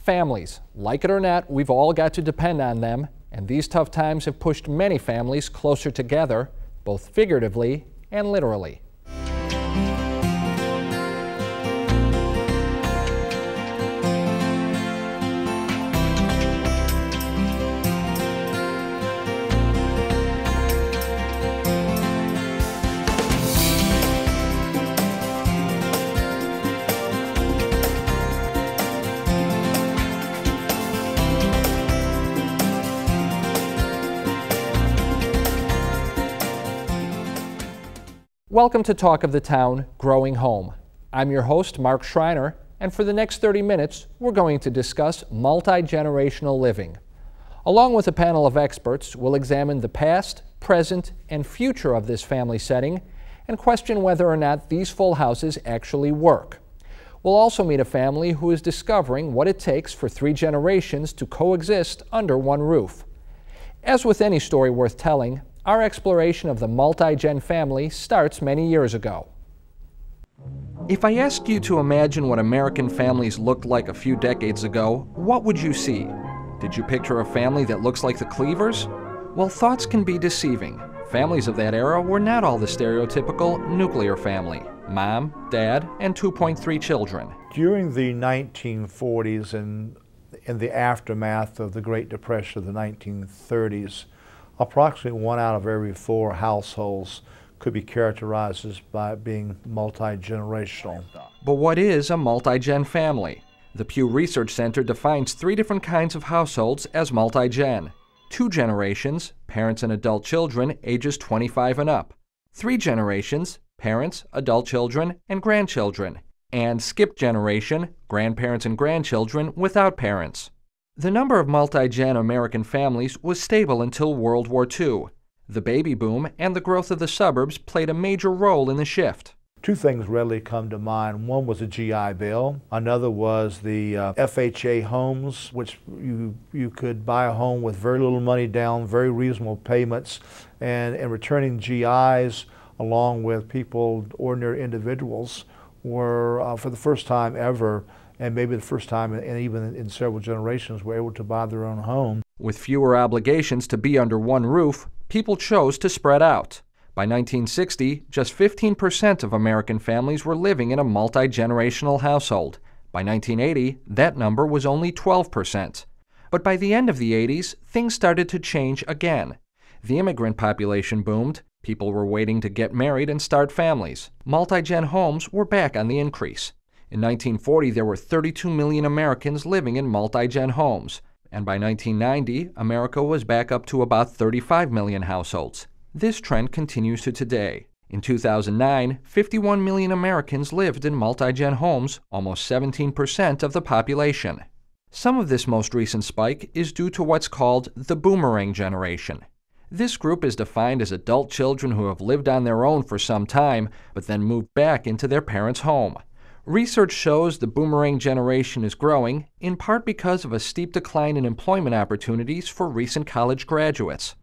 Families, like it or not, we've all got to depend on them, and these tough times have pushed many families closer together, both figuratively and literally. Welcome to Talk of the Town, Growing Home. I'm your host, Mark Schreiner, and for the next 30 minutes, we're going to discuss multi-generational living. Along with a panel of experts, we'll examine the past, present, and future of this family setting and question whether or not these full houses actually work. We'll also meet a family who is discovering what it takes for 3 generations to coexist under one roof. As with any story worth telling, our exploration of the multi-gen family starts many years ago. If I asked you to imagine what American families looked like a few decades ago, what would you see? Did you picture a family that looks like the Cleavers? Well, thoughts can be deceiving. Families of that era were not all the stereotypical nuclear family: mom, dad, and 2.3 children. During the 1940s and in the aftermath of the Great Depression of the 1930s, approximately 1 out of every 4 households could be characterized as by being multi-generational. But what is a multi-gen family? The Pew Research Center defines 3 different kinds of households as multi-gen. 2 generations, parents and adult children ages 25 and up. 3 generations, parents, adult children, and grandchildren. And skipped generation, grandparents and grandchildren without parents. The number of multi-gen American families was stable until World War II. The baby boom and the growth of the suburbs played a major role in the shift. 2 things readily come to mind. One was the GI Bill. Another was the FHA homes, which you could buy a home with very little money down, very reasonable payments, and returning GIs along with people, ordinary individuals, were for the first time ever, and maybe the first time and even in several generations, were able to buy their own home. With fewer obligations to be under one roof, people chose to spread out. By 1960, just 15% of American families were living in a multi-generational household. By 1980, that number was only 12%. But by the end of the 80s, things started to change again. The immigrant population boomed. People were waiting to get married and start families. Multi-gen homes were back on the increase. In 1940, there were 32 million Americans living in multi-gen homes, and by 1990, America was back up to about 35 million households. This trend continues to today. In 2009, 51 million Americans lived in multi-gen homes, almost 17% of the population. Some of this most recent spike is due to what's called the boomerang generation. This group is defined as adult children who have lived on their own for some time, but then moved back into their parents' home. Research shows the boomerang generation is growing, in part because of a steep decline in employment opportunities for recent college graduates.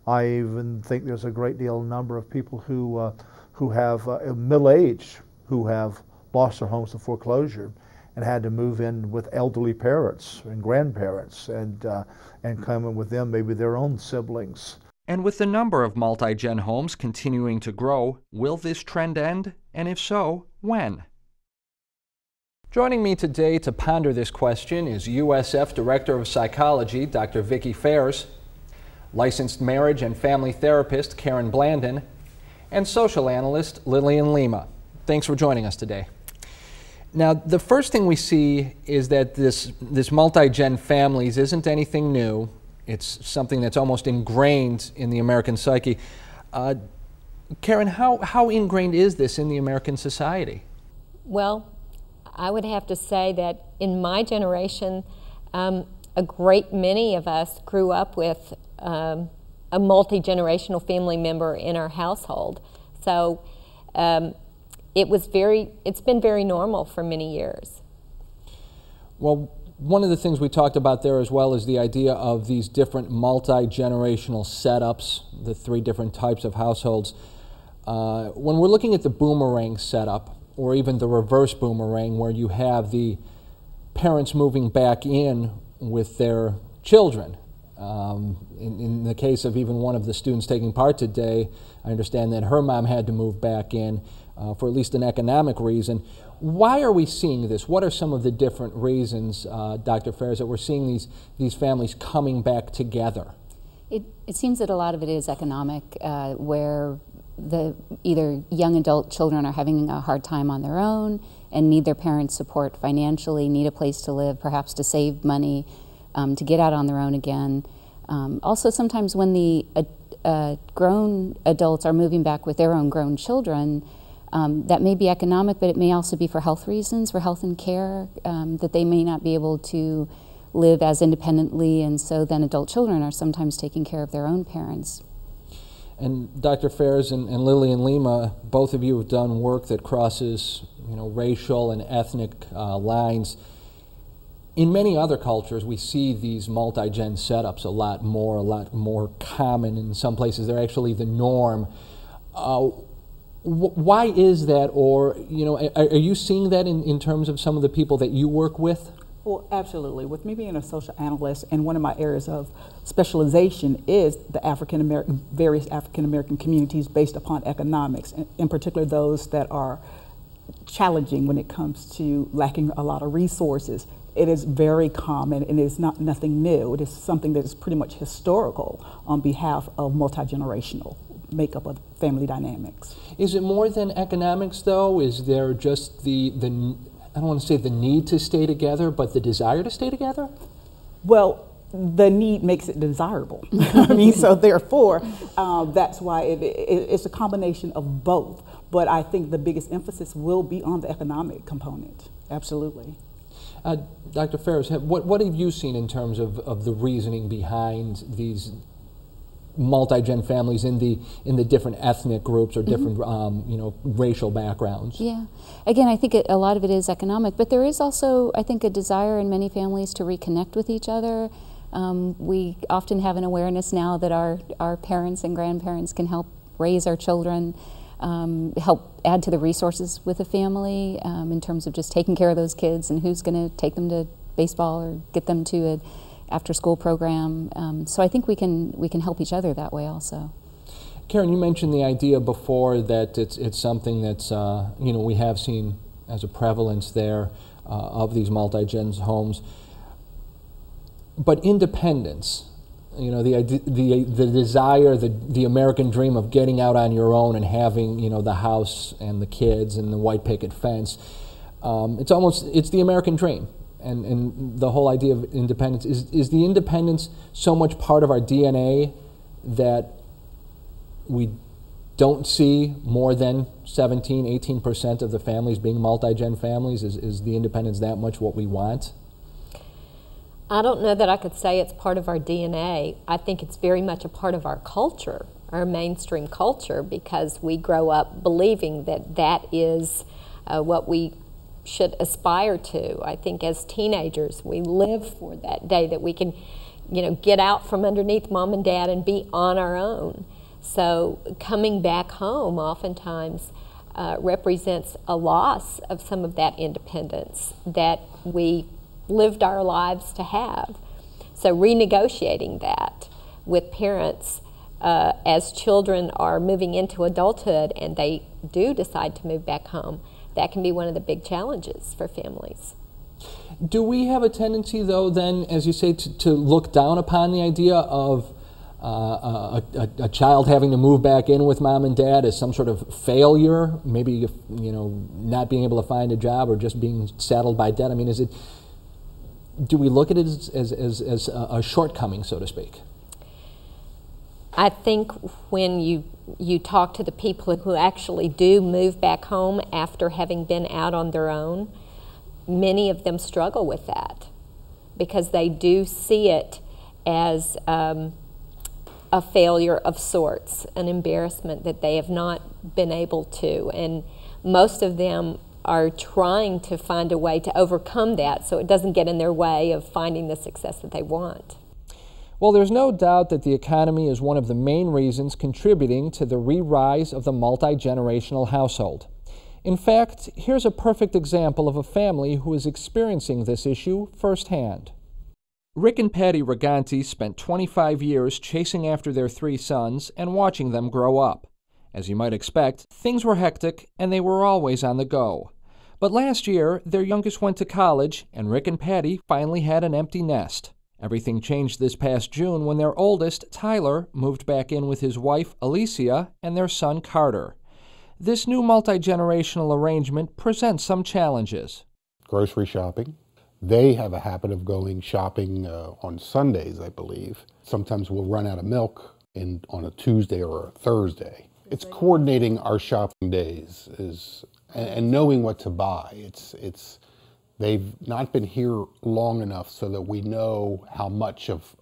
I even think there's a great number of people who have middle age, who have lost their homes to foreclosure and had to move in with elderly parents and grandparents and come in with them, maybe their own siblings. And with the number of multi-gen homes continuing to grow, will this trend end? And if so, when? Joining me today to ponder this question is USF Director of Psychology, Dr. Vicki Fairs, licensed marriage and family therapist, Karen Blandon, and social analyst, Lillian Lima. Thanks for joining us today. Now, the first thing we see is that this multi-gen families isn't anything new. It's something that's almost ingrained in the American psyche. Karen, how ingrained is this in the American society? Well, I would have to say that in my generation, a great many of us grew up with a multi-generational family member in our household. So it's been very normal for many years. Well, one of the things we talked about there as well is the idea of these different multi-generational setups, the 3 different types of households. When we're looking at the boomerang setup, or even the reverse boomerang, where you have the parents moving back in with their children. In the case of even one of the students taking part today, I understand that her mom had to move back in for at least an economic reason. Why are we seeing this? What are some of the different reasons, Dr. Ferris, that we're seeing these families coming back together? It seems that a lot of it is economic, where either young adult children are having a hard time on their own and need their parents' support financially, need a place to live, perhaps to save money, to get out on their own again. Also, sometimes when the grown adults are moving back with their own grown children, that may be economic, but it may also be for health reasons, for health and care, that they may not be able to live as independently, and so then adult children are sometimes taking care of their own parents. And Dr. Ferris and Lillian Lima, both of you have done work that crosses, racial and ethnic lines. In many other cultures, we see these multi-gen setups a lot more common. In some places, they're actually the norm. Why is that? Or, are you seeing that in terms of some of the people that you work with? Well, absolutely. With me being a social analyst, and one of my areas of specialization is the various African American communities based upon economics, in particular those that are challenging when it comes to lacking a lot of resources. It is very common, and it is nothing new. It is something that is pretty much historical on behalf of multi-generational makeup of family dynamics. Is it more than economics, though? Is there just I don't want to say the need to stay together, but the desire to stay together? Well, the need makes it desirable. So therefore, that's why it's a combination of both. But I think the biggest emphasis will be on the economic component. Absolutely. Dr. Ferris, what have you seen in terms of the reasoning behind these multi-gen families in the different ethnic groups or different racial backgrounds? Yeah, again, I think a lot of it is economic, but there is also, I think, a desire in many families to reconnect with each other. We often have an awareness now that our parents and grandparents can help raise our children, help add to the resources with a family in terms of just taking care of those kids and who's going to take them to baseball or get them to an after-school program. So I think we can help each other that way also. Karen, you mentioned the idea before that it's something that's we have seen as a prevalence there of these multi-gen homes. But independence, the desire, the American dream of getting out on your own and having the house and the kids and the white picket fence, it's the American dream. And the whole idea of independence, is the independence so much part of our DNA that we don't see more than 17, 18% of the families being multi-gen families? Is the independence that much what we want? I don't know that I could say it's part of our DNA. I think it's very much a part of our culture, our mainstream culture, because we grow up believing that is what we should aspire to. I think as teenagers, we live for that day that we can, get out from underneath mom and dad and be on our own. So coming back home oftentimes represents a loss of some of that independence that we lived our lives to have. So renegotiating that with parents as children are moving into adulthood and they do decide to move back home, that can be one of the big challenges for families. Do we have a tendency, though, then, as you say, to look down upon the idea of a child having to move back in with mom and dad as some sort of failure, maybe not being able to find a job or just being saddled by debt? I mean, do we look at it as a shortcoming, so to speak? I think when you talk to the people who actually do move back home after having been out on their own, many of them struggle with that because they do see it as a failure of sorts, an embarrassment that they have not been able to. And most of them are trying to find a way to overcome that so it doesn't get in their way of finding the success that they want. Well, there's no doubt that the economy is one of the main reasons contributing to the re-rise of the multi-generational household. In fact, here's a perfect example of a family who is experiencing this issue firsthand. Rick and Patty Riganti spent 25 years chasing after their 3 sons and watching them grow up. As you might expect, things were hectic and they were always on the go. But last year, their youngest went to college and Rick and Patty finally had an empty nest. Everything changed this past June when their oldest, Tyler, moved back in with his wife, Alicia, and their son, Carter. This new multi-generational arrangement presents some challenges. Grocery shopping. They have a habit of going shopping on Sundays, I believe. Sometimes we'll run out of milk on a Tuesday or a Thursday. It's coordinating our shopping days and knowing what to buy. They've not been here long enough so that we know how much of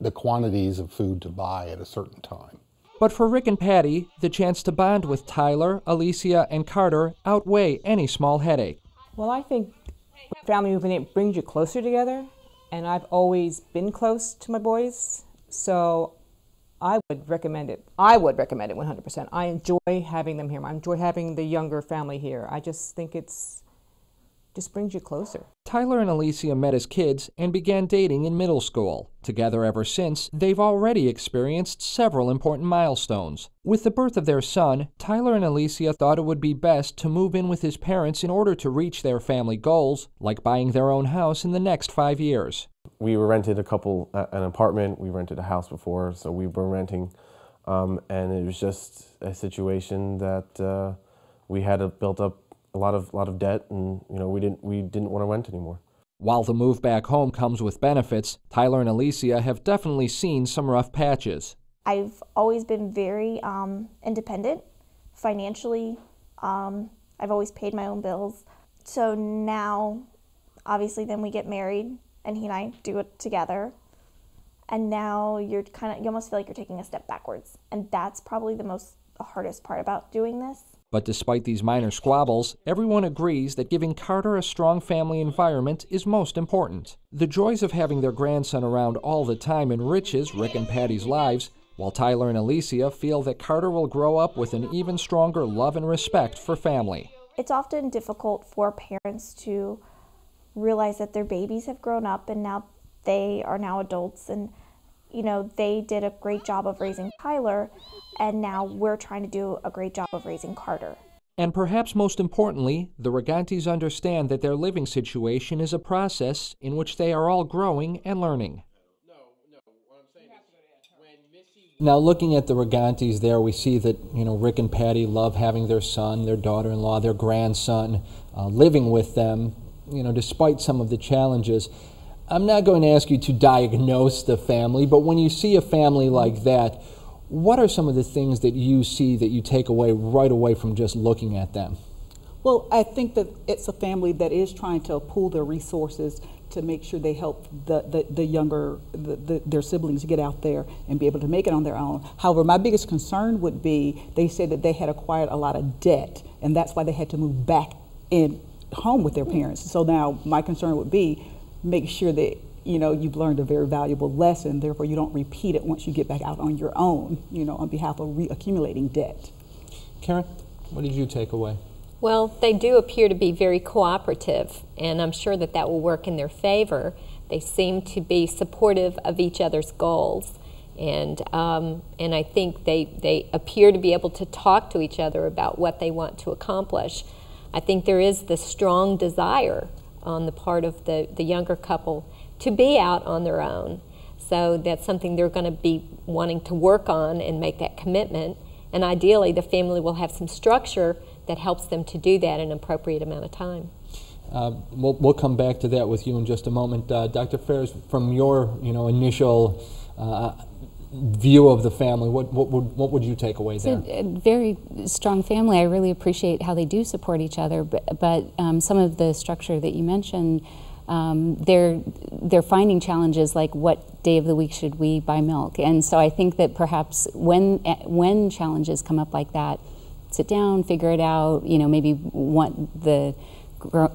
the quantities of food to buy at a certain time. But for Rick and Patty, the chance to bond with Tyler, Alicia, and Carter outweigh any small headache. Well, I think family moving brings you closer together, and I've always been close to my boys, so I would recommend it. I would recommend it 100%. I enjoy having them here. I enjoy having the younger family here. I just think just brings you closer. Tyler and Alicia met as kids and began dating in middle school. Together ever since, they've already experienced several important milestones. With the birth of their son, Tyler and Alicia thought it would be best to move in with his parents in order to reach their family goals, like buying their own house in the next 5 years. We were rented an apartment. We rented a house before, so we were renting, and it was just a situation that we had built up a lot of debt, and we didn't want to rent anymore. While the move back home comes with benefits, Tyler and Alicia have definitely seen some rough patches. I've always been very independent financially. I've always paid my own bills. So now, obviously, then we get married, and he and I do it together. And now you almost feel like you're taking a step backwards, and that's probably the hardest part about doing this. But despite these minor squabbles, everyone agrees that giving Carter a strong family environment is most important. The joys of having their grandson around all the time enriches Rick and Patty's lives, while Tyler and Alicia feel that Carter will grow up with an even stronger love and respect for family. It's often difficult for parents to realize that their babies have grown up and now they are now adults, and they did a great job of raising Tyler, and now we're trying to do a great job of raising Carter. And perhaps most importantly, the Rigantis understand that their living situation is a process in which they are all growing and learning. Now, looking at the Rigantis there, we see that, Rick and Patty love having their son, their daughter-in-law, their grandson living with them, despite some of the challenges. I'm not going to ask you to diagnose the family, but when you see a family like that, what are some of the things that you see that you take away right away from just looking at them? Well, I think that it's a family that is trying to pool their resources to make sure they help the younger, their siblings get out there and be able to make it on their own. However, my biggest concern would be, they said that they had acquired a lot of debt, and that's why they had to move back in home with their parents. So now my concern would be, make sure that you've learned a very valuable lesson, therefore you don't repeat it once you get back out on your own, on behalf of reaccumulating debt. Karen, what did you take away? Well, they do appear to be very cooperative, and I'm sure that will work in their favor. They seem to be supportive of each other's goals, and I think they appear to be able to talk to each other about what they want to accomplish. I think there is this strong desire on the part of the younger couple to be out on their own. So that's something they're going to be wanting to work on and make that commitment. And ideally, the family will have some structure that helps them to do that in an appropriate amount of time. We'll come back to that with you in just a moment. Dr. Ferris, from your initial view of the family, what would you take away there? It's a very strong family. I really appreciate how they do support each other, but some of the structure that you mentioned, they're finding challenges like, what day of the week should we buy milk? And so I think that perhaps when challenges come up like that, sit down, figure it out. Maybe the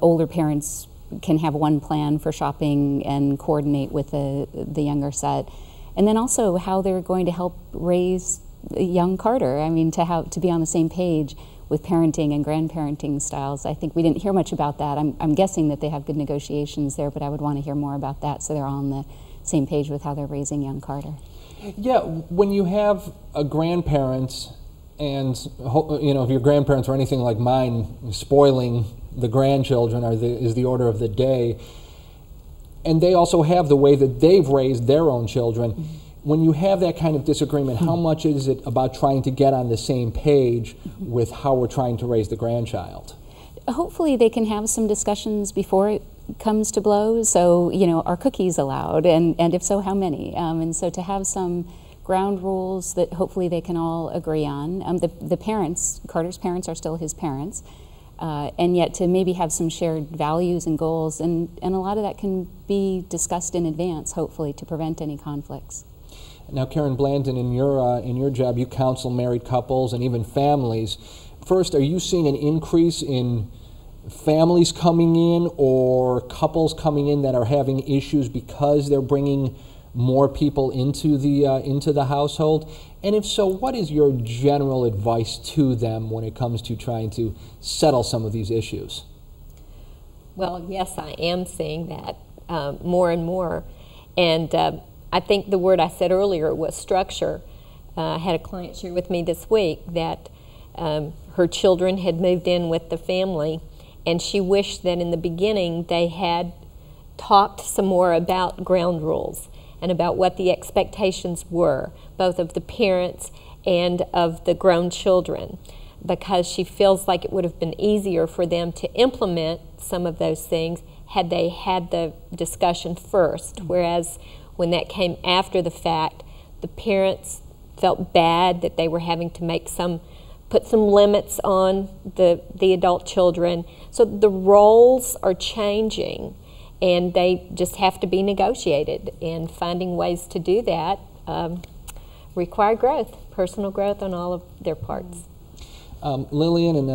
older parents can have one plan for shopping and coordinate with the younger set. And then also how they're going to help raise young Carter. I mean, to be on the same page with parenting and grandparenting styles. I think we didn't hear much about that. I'm guessing that they have good negotiations there, but I would want to hear more about that so they're all on the same page with how they're raising young Carter. Yeah, when you have a grandparent, and if your grandparents were anything like mine, spoiling the grandchildren is the order of the day, and they also have the way that they've raised their own children. Mm-hmm. When you have that kind of disagreement, how much is it about trying to get on the same page with how we're trying to raise the grandchild? Hopefully they can have some discussions before it comes to blows. So, are cookies allowed? And if so, how many? And so to have some ground rules that hopefully they can all agree on. The parents, Carter's parents are still his parents, and yet to maybe have some shared values and goals, and a lot of that can be discussed in advance, hopefully, to prevent any conflicts. Now, Karen Blandon, in your job, you counsel married couples and even families. First, are you seeing an increase in families coming in or couples coming in that are having issues because they're bringing more people into the household? And if so, what is your general advice to them when it comes to trying to settle some of these issues? Well, yes, I am seeing that more and more. And I think the word I said earlier was structure. I had a client share with me this week that her children had moved in with the family, and she wished that in the beginning they had talked some more about ground rules and about what the expectations were, both of the parents and of the grown children, because she feels like it would have been easier for them to implement some of those things had they had the discussion first, whereas when that came after the fact, the parents felt bad that they were having to put some limits on the adult children. So the roles are changing, and they just have to be negotiated, and finding ways to do that require growth, personal growth on all of their parts. Lillian and